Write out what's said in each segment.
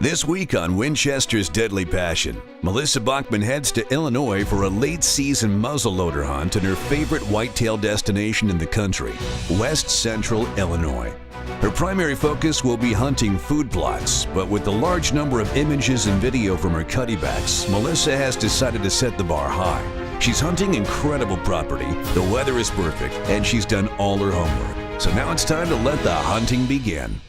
This week on Winchester's Deadly Passion, Melissa Bachman heads to Illinois for a late-season muzzleloader hunt in her favorite whitetail destination in the country, West Central Illinois. Her primary focus will be hunting food plots, but with the large number of images and video from her cuttybacks, Melissa has decided to set the bar high. She's hunting incredible property, the weather is perfect, and she's done all her homework. So now it's time to let the hunting begin.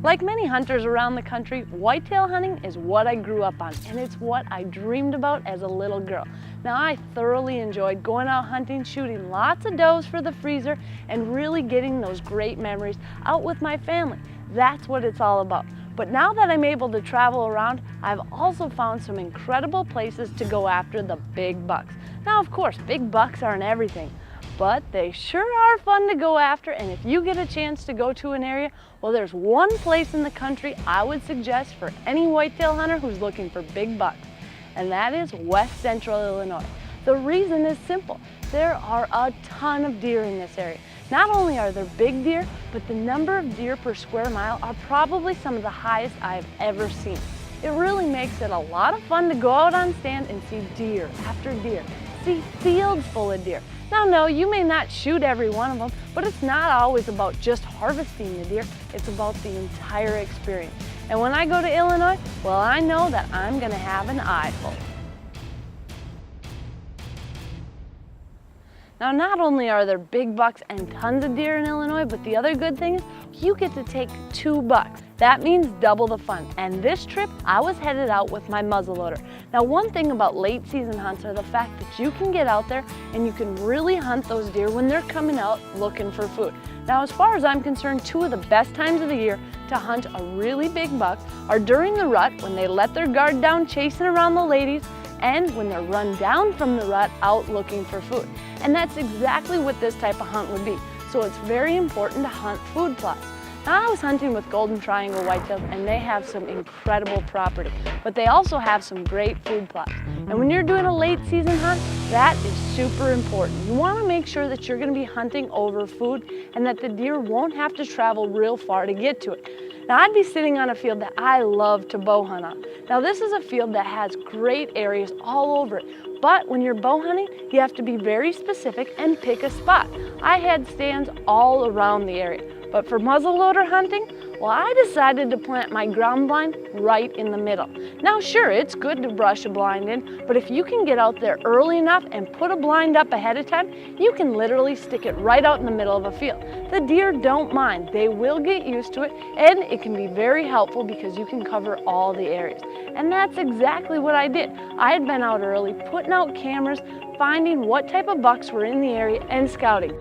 Like many hunters around the country, whitetail hunting is what I grew up on, and it's what I dreamed about as a little girl. Now, I thoroughly enjoyed going out hunting, shooting lots of does for the freezer, and really getting those great memories out with my family. That's what it's all about. But now that I'm able to travel around, I've also found some incredible places to go after the big bucks. Now, of course, big bucks aren't everything, but they sure are fun to go after, and if you get a chance to go to an area, well, there's one place in the country I would suggest for any whitetail hunter who's looking for big bucks, and that is West Central Illinois. The reason is simple. There are a ton of deer in this area. Not only are there big deer, but the number of deer per square mile are probably some of the highest I've ever seen. It really makes it a lot of fun to go out on stand and see deer after deer, see fields full of deer. Now, no, you may not shoot every one of them, but it's not always about just harvesting the deer. It's about the entire experience. And when I go to Illinois, well, I know that I'm going to have an eyeful. Now, not only are there big bucks and tons of deer in Illinois, but the other good thing is you get to take 2 bucks. That means double the fun. And this trip, I was headed out with my muzzleloader. Now, one thing about late season hunts are the fact that you can get out there and you can really hunt those deer when they're coming out looking for food. Now, as far as I'm concerned, 2 of the best times of the year to hunt a really big buck are during the rut, when they let their guard down chasing around the ladies, and when they're run down from the rut out looking for food. And that's exactly what this type of hunt would be. So it's very important to hunt food plots. Now, I was hunting with Golden Triangle whitetails, and they have some incredible property, but they also have some great food plots. And when you're doing a late season hunt, that is super important. You want to make sure that you're going to be hunting over food and that the deer won't have to travel real far to get to it. Now, I'd be sitting on a field that I love to bow hunt on. Now, this is a field that has great areas all over it, but when you're bow hunting, you have to be very specific and pick a spot. I had stands all around the area, but for muzzleloader hunting, well, I decided to plant my ground blind right in the middle. Now, sure, it's good to brush a blind in, but if you can get out there early enough and put a blind up ahead of time, you can literally stick it right out in the middle of a field. The deer don't mind. They will get used to it, and it can be very helpful because you can cover all the areas. And that's exactly what I did. I had been out early, putting out cameras, finding what type of bucks were in the area, and scouting.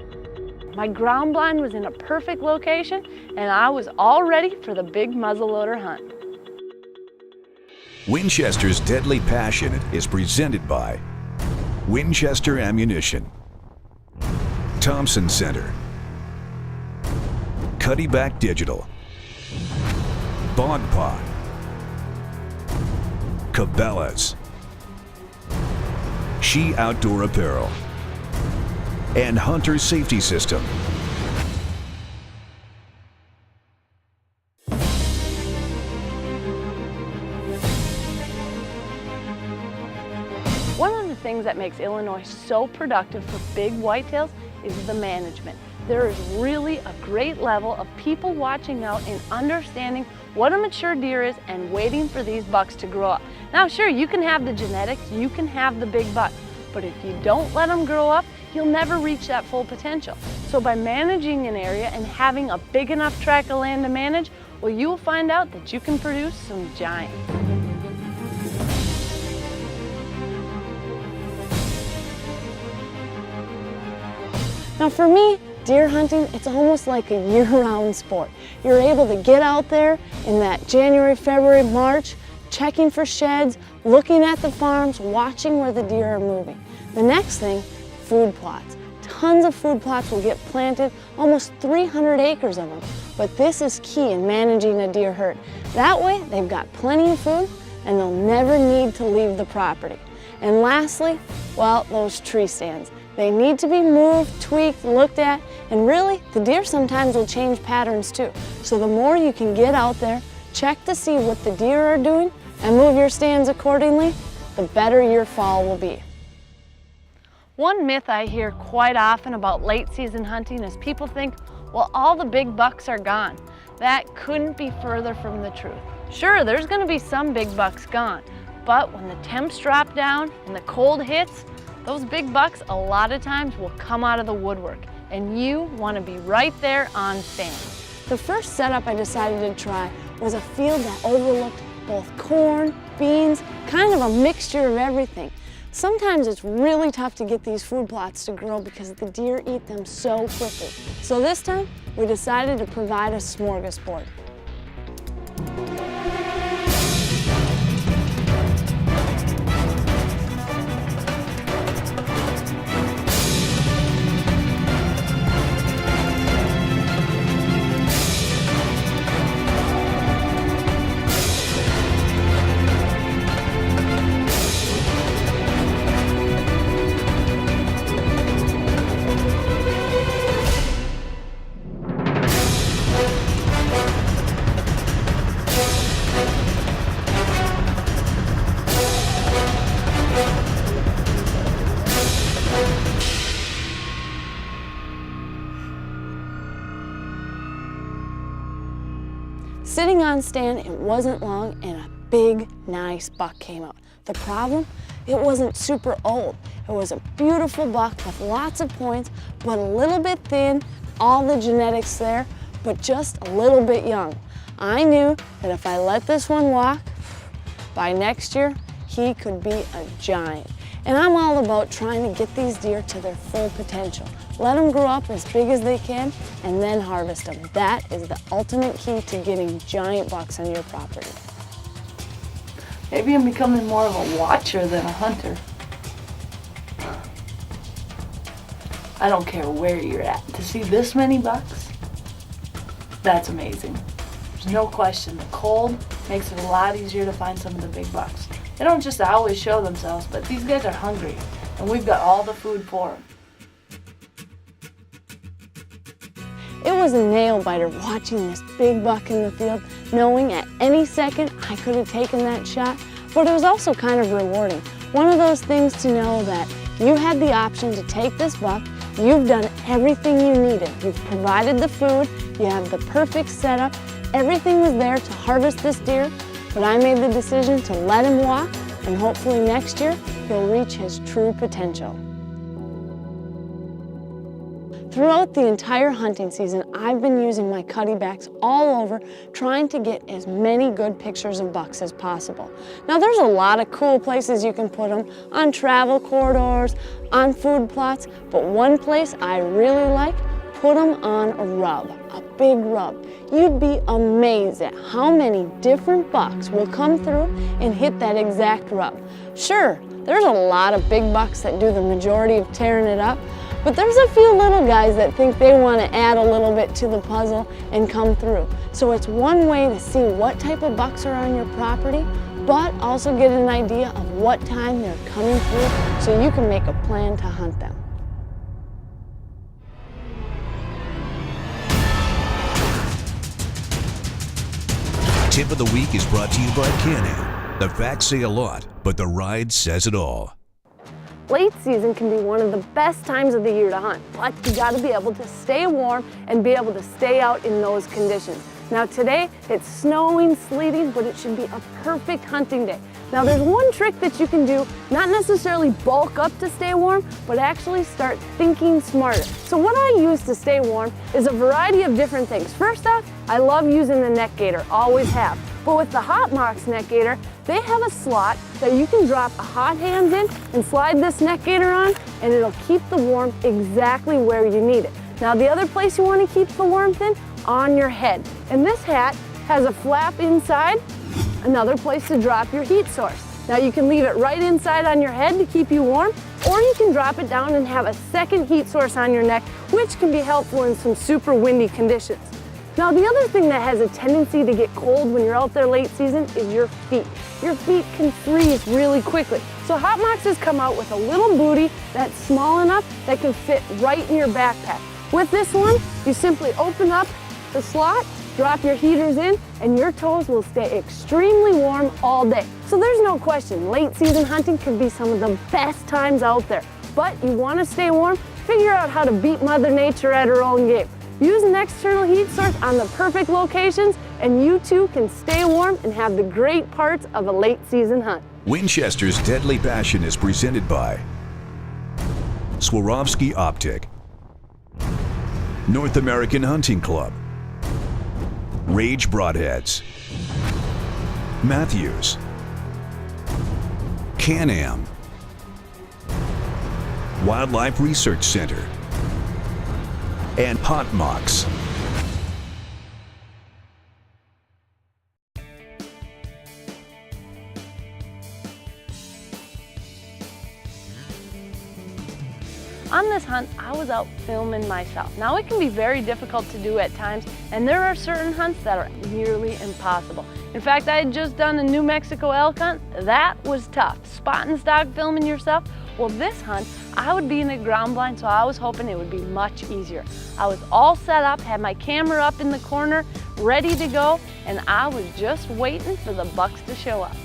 My ground blind was in a perfect location, and I was all ready for the big muzzleloader hunt. Winchester's Deadly Passion is presented by Winchester Ammunition, Thompson Center, Cuddyback Digital, Bog Pod, Cabela's, She Outdoor Apparel, and Hunter Safety System. One of the things that makes Illinois so productive for big whitetails is the management. there is really a great level of people watching out and understanding what a mature deer is and waiting for these bucks to grow up. Now sure, you can have the genetics, you can have the big bucks, but if you don't let them grow up, you'll never reach that full potential. So by managing an area and having a big enough tract of land to manage, well, you will find out that you can produce some giants. Now for me, deer hunting, it's almost like a year-round sport. You're able to get out there in that January, February, March, checking for sheds, looking at the farms, watching where the deer are moving. The next thing, food plots. Tons of food plots will get planted, almost 300 acres of them. But this is key in managing a deer herd. That way, they've got plenty of food and they'll never need to leave the property. And lastly, well, those tree stands. They need to be moved, tweaked, looked at, and really, the deer sometimes will change patterns too. So the more you can get out there, check to see what the deer are doing, and move your stands accordingly, the better your fall will be. One myth I hear quite often about late season hunting is people think, well, all the big bucks are gone. That couldn't be further from the truth. Sure, there's gonna be some big bucks gone, but when the temps drop down and the cold hits, those big bucks a lot of times will come out of the woodwork, and you want to be right there on stand. The first setup I decided to try was a field that overlooked both corn, beans, kind of a mixture of everything. Sometimes it's really tough to get these food plots to grow because the deer eat them so quickly. So this time, we decided to provide a smorgasbord. Sitting on stand, it wasn't long and a big, nice buck came out. The problem? It wasn't super old. It was a beautiful buck with lots of points, but a little bit thin, all the genetics there, but just a little bit young. I knew that if I let this one walk, by next year, he could be a giant. And I'm all about trying to get these deer to their full potential. Let them grow up as big as they can and then harvest them. That is the ultimate key to getting giant bucks on your property. Maybe I'm becoming more of a watcher than a hunter. I don't care where you're at. To see this many bucks, that's amazing. There's no question. The cold makes it a lot easier to find some of the big bucks. They don't just always show themselves, but these guys are hungry, and we've got all the food for them. It was a nail biter watching this big buck in the field, knowing at any second I could have taken that shot, but it was also kind of rewarding. One of those things to know that you had the option to take this buck, you've done everything you needed. You've provided the food, you have the perfect setup, everything was there to harvest this deer, but I made the decision to let him walk, and hopefully next year he'll reach his true potential. Throughout the entire hunting season, I've been using my cuttybacks all over, trying to get as many good pictures of bucks as possible. Now there's a lot of cool places you can put them, on travel corridors, on food plots, but one place I really like, put them on a rub, a big rub. You'd be amazed at how many different bucks will come through and hit that exact rub. Sure, there's a lot of big bucks that do the majority of tearing it up, but there's a few little guys that think they want to add a little bit to the puzzle and come through. So it's one way to see what type of bucks are on your property, but also get an idea of what time they're coming through so you can make a plan to hunt them. Tip of the week is brought to you by Can-Am. The facts say a lot, but the ride says it all. Late season can be one of the best times of the year to hunt, but you gotta be able to stay warm and be able to stay out in those conditions. Now today, it's snowing, sleeting, but it should be a perfect hunting day. Now there's one trick that you can do, not necessarily bulk up to stay warm, but actually start thinking smarter. So what I use to stay warm is a variety of different things. First off, I love using the neck gaiter, always have. But with the Hot Mox neck gaiter, they have a slot that you can drop a hot hands in and slide this neck gaiter on, and it'll keep the warmth exactly where you need it. Now the other place you want to keep the warmth in, on your head. And this hat has a flap inside, another place to drop your heat source. Now you can leave it right inside on your head to keep you warm, or you can drop it down and have a second heat source on your neck, which can be helpful in some super windy conditions. Now the other thing that has a tendency to get cold when you're out there late season is your feet. Your feet can freeze really quickly. So Hot Mox has come out with a little bootie that's small enough that can fit right in your backpack. With this one, you simply open up the slot, drop your heaters in, and your toes will stay extremely warm all day. So there's no question, late season hunting can be some of the best times out there. But you want to stay warm? Figure out how to beat Mother Nature at her own game. Use an external heat source on the perfect locations, and you too can stay warm and have the great parts of a late season hunt. Winchester's Deadly Passion is presented by Swarovski Optic, North American Hunting Club, Rage Broadheads, Matthews, Can-Am, Wildlife Research Center, and Hot Mox. On this hunt, I was out filming myself. Now it can be very difficult to do at times, and there are certain hunts that are nearly impossible. In fact, I had just done a New Mexico elk hunt. That was tough. Spot and stock filming yourself. Well, this hunt, I would be in a ground blind, so I was hoping it would be much easier. I was all set up, had my camera up in the corner, ready to go, and I was just waiting for the bucks to show up.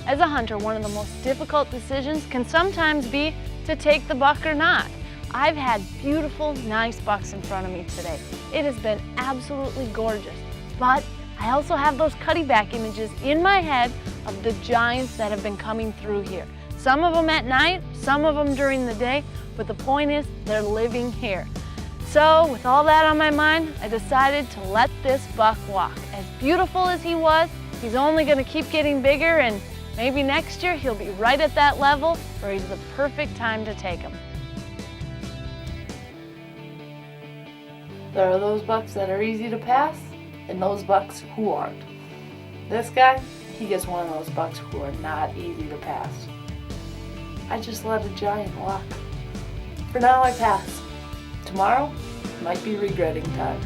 As a hunter, one of the most difficult decisions can sometimes be to take the buck or not. I've had beautiful, nice bucks in front of me today. It has been absolutely gorgeous, but I also have those cutty back images in my head of the giants that have been coming through here. Some of them at night, some of them during the day, but the point is they're living here. So with all that on my mind, I decided to let this buck walk. As beautiful as he was, he's only gonna keep getting bigger, and maybe next year he'll be right at that level where he's the perfect time to take him. There are those bucks that are easy to pass and those bucks who aren't. This guy, he gets one of those bucks who are not easy to pass. I just let a giant walk. For now I pass. Tomorrow might be regretting time.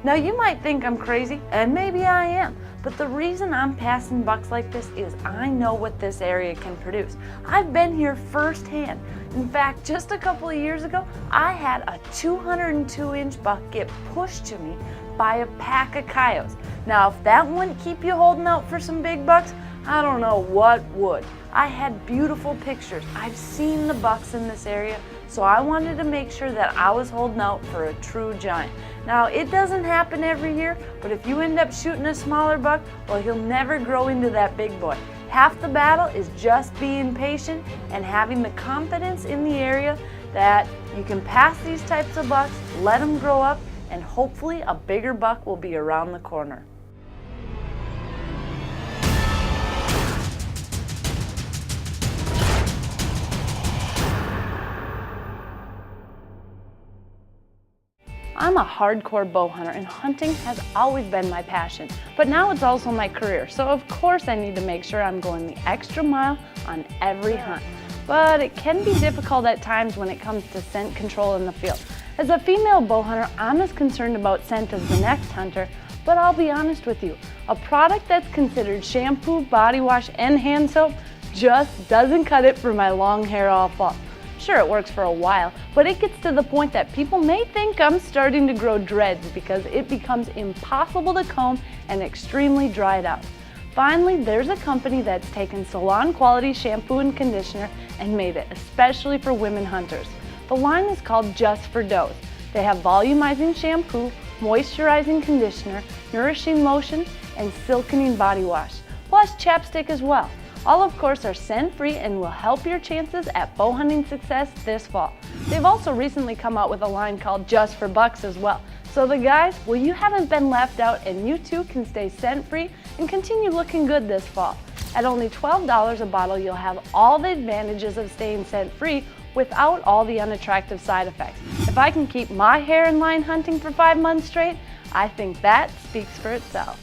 Now you might think I'm crazy, and maybe I am, but the reason I'm passing bucks like this is I know what this area can produce. I've been here firsthand. In fact, just a couple of years ago, I had a 202-inch buck get pushed to me by a pack of coyotes. Now, if that wouldn't keep you holding out for some big bucks, I don't know what would. I had beautiful pictures. I've seen the bucks in this area, so I wanted to make sure that I was holding out for a true giant. Now, it doesn't happen every year, but if you end up shooting a smaller buck, well, he'll never grow into that big boy. Half the battle is just being patient and having the confidence in the area that you can pass these types of bucks, let them grow up, and hopefully a bigger buck will be around the corner. I'm a hardcore bow hunter, and hunting has always been my passion, but now it's also my career, so of course I need to make sure I'm going the extra mile on every hunt. But it can be difficult at times when it comes to scent control in the field. As a female bow hunter, I'm as concerned about scent as the next hunter, but I'll be honest with you, a product that's considered shampoo, body wash, and hand soap just doesn't cut it for my long hair all fall. Sure, it works for a while, but it gets to the point that people may think I'm starting to grow dreads because it becomes impossible to comb and extremely dried out. Finally, there's a company that's taken salon quality shampoo and conditioner and made it especially for women hunters. The line is called Just for Does. They have volumizing shampoo, moisturizing conditioner, nourishing lotion, and silkening body wash, plus chapstick as well. All of course are scent-free and will help your chances at bow hunting success this fall. They've also recently come out with a line called Just for Bucks as well. So the guys, well, you haven't been left out and you too can stay scent-free and continue looking good this fall. At only $12 a bottle, you'll have all the advantages of staying scent-free without all the unattractive side effects. If I can keep my hair in line hunting for 5 months straight, I think that speaks for itself.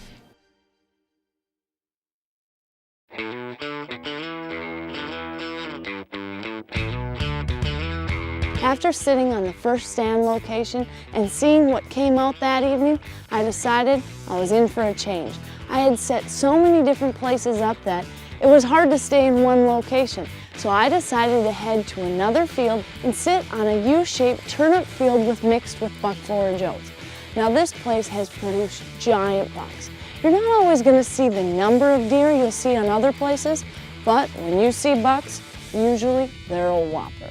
After sitting on the first stand location and seeing what came out that evening, I decided I was in for a change. I had set so many different places up that it was hard to stay in one location, so I decided to head to another field and sit on a U-shaped turnip field mixed with buck forage oats. Now this place has produced giant bucks. You're not always going to see the number of deer you'll see on other places, but when you see bucks, usually they're a whopper.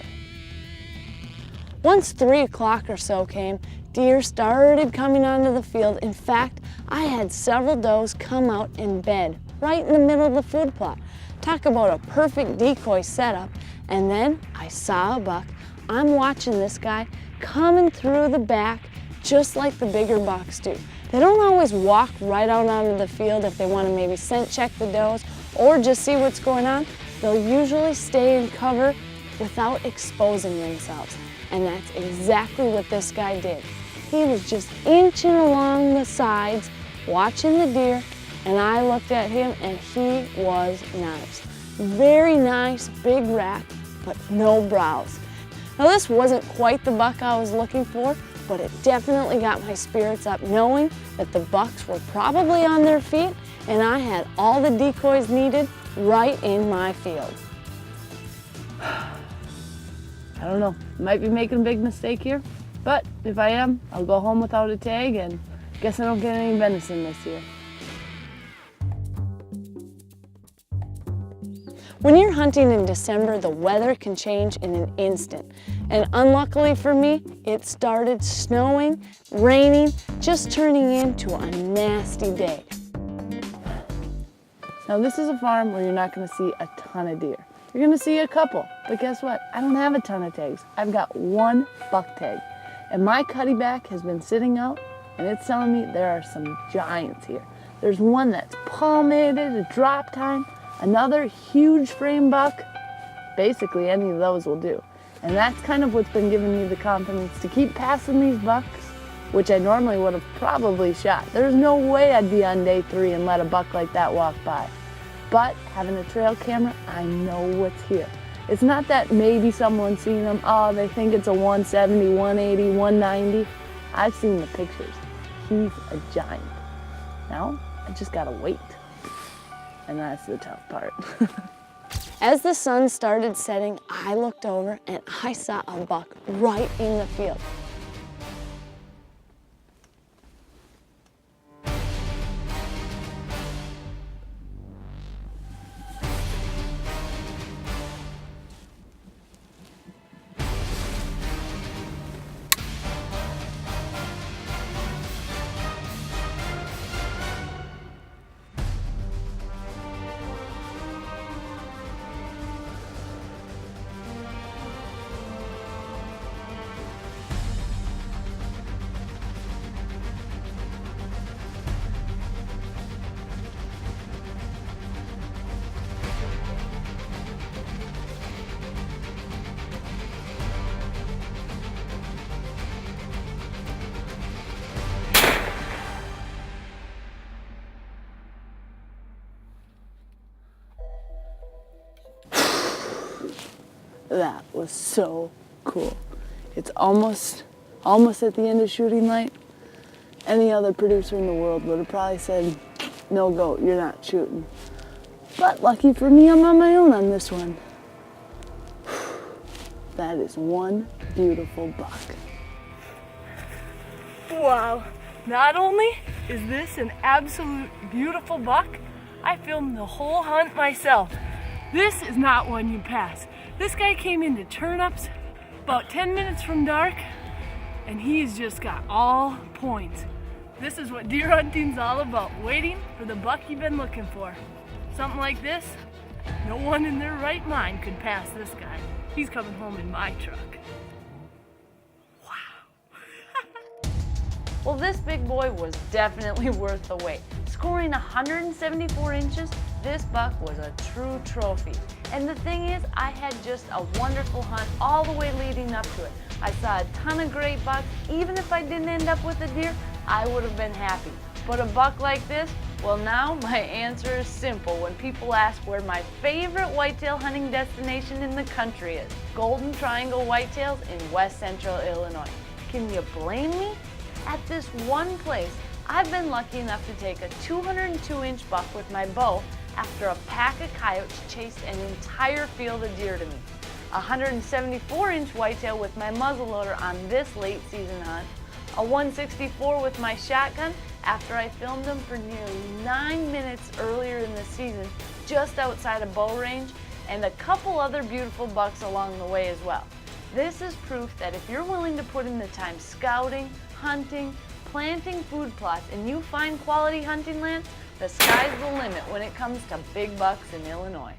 Once 3 o'clock or so came, deer started coming onto the field. In fact, I had several does come out and bed right in the middle of the food plot. Talk about a perfect decoy setup. And then I saw a buck. I'm watching this guy coming through the back just like the bigger bucks do. They don't always walk right out onto the field if they want to maybe scent check the does or just see what's going on. They'll usually stay in cover without exposing themselves. And that's exactly what this guy did. He was just inching along the sides, watching the deer, and I looked at him and he was nice. Very nice, big rack, but no brows. Now this wasn't quite the buck I was looking for, but it definitely got my spirits up knowing that the bucks were probably on their feet and I had all the decoys needed right in my field. I don't know, might be making a big mistake here, but if I am, I'll go home without a tag and guess I don't get any venison this year. When you're hunting in December, the weather can change in an instant. And unluckily for me, it started snowing, raining, just turning into a nasty day. Now this is a farm where you're not going to see a ton of deer. You're going to see a couple, but guess what? I don't have a ton of tags. I've got one buck tag. And my cutty back has been sitting out, and it's telling me there are some giants here. There's one that's palmated, a drop tine, another huge frame buck. Basically, any of those will do. And that's kind of what's been giving me the confidence to keep passing these bucks, which I normally would have probably shot. There's no way I'd be on day 3 and let a buck like that walk by. But having a trail camera, I know what's here. It's not that maybe someone's seen them, oh, they think it's a 170, 180, 190. I've seen the pictures. He's a giant. Now, I just gotta wait. And that's the tough part. As the sun started setting, I looked over and I saw a buck right in the field. That was so cool. It's almost at the end of shooting light. Any other producer in the world would have probably said, no goat, you're not shooting. But lucky for me, I'm on my own on this one. That is one beautiful buck. Wow, not only is this an absolute beautiful buck, I filmed the whole hunt myself. This is not one you pass. This guy came into turnips about 10 minutes from dark, and he's just got all points. This is what deer hunting's all about, waiting for the buck you've been looking for. Something like this, no one in their right mind could pass this guy. He's coming home in my truck. Wow. Well, this big boy was definitely worth the wait. Scoring 174 inches, this buck was a true trophy. And the thing is, I had just a wonderful hunt all the way leading up to it. I saw a ton of great bucks. Even if I didn't end up with a deer, I would have been happy. But a buck like this, well, now my answer is simple when people ask where my favorite whitetail hunting destination in the country is. Golden Triangle Whitetails in West Central Illinois. Can you blame me? At this one place, I've been lucky enough to take a 202-inch buck with my bow after a pack of coyotes chased an entire field of deer to me. A 174-inch whitetail with my muzzleloader on this late season hunt. A 164 with my shotgun after I filmed them for nearly 9 minutes earlier in the season just outside of bow range, and a couple other beautiful bucks along the way as well. This is proof that if you're willing to put in the time scouting, hunting, planting food plots, and you find quality hunting land, the sky's the limit when it comes to big bucks in Illinois.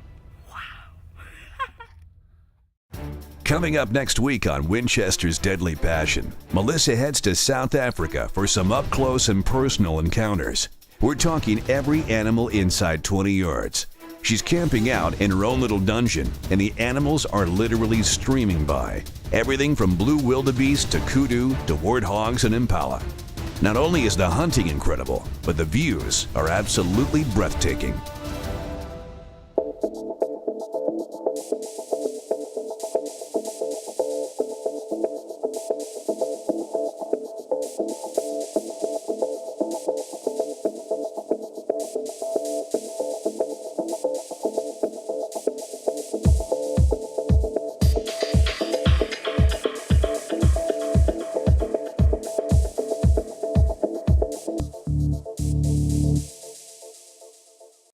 Coming up next week on Winchester's Deadly Passion, Melissa heads to South Africa for some up-close and personal encounters. We're talking every animal inside 20 yards. She's camping out in her own little dungeon, and the animals are literally streaming by. Everything from blue wildebeest to kudu to warthogs and impala. Not only is the hunting incredible, but the views are absolutely breathtaking.